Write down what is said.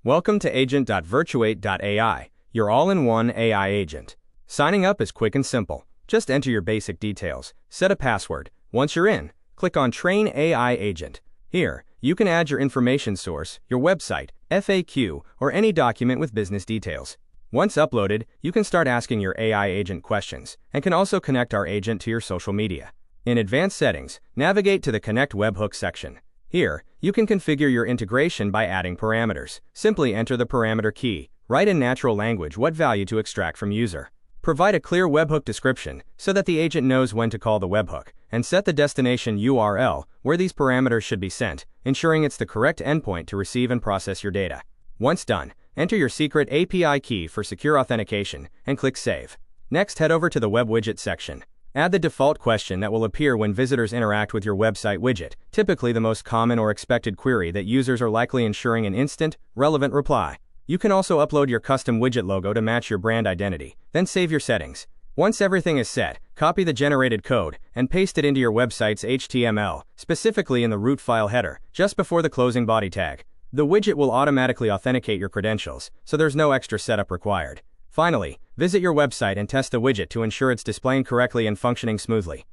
Welcome to agent.virtuate.ai, your all-in-one AI agent. Signing up is quick and simple. Just enter your basic details, set a password. Once you're in, click on Train AI Agent. Here, you can add your information source, your website, FAQ, or any document with business details. Once uploaded, you can start asking your AI agent questions, and can also connect our agent to your social media. In Advanced Settings, navigate to the Connect Webhook section. Here, you can configure your integration by adding parameters. Simply enter the parameter key, write in natural language what value to extract from user. Provide a clear webhook description so that the agent knows when to call the webhook, and set the destination URL where these parameters should be sent, ensuring it's the correct endpoint to receive and process your data. Once done, enter your secret API key for secure authentication and click Save. Next, head over to the Web Widget section. Add the default question that will appear when visitors interact with your website widget, typically the most common or expected query that users are likely ensuring an instant, relevant reply. You can also upload your custom widget logo to match your brand identity, then save your settings. Once everything is set, copy the generated code and paste it into your website's HTML, specifically in the root file header, just before the closing body tag. The widget will automatically authenticate your credentials, so there's no extra setup required. Finally, visit your website and test the widget to ensure it's displaying correctly and functioning smoothly.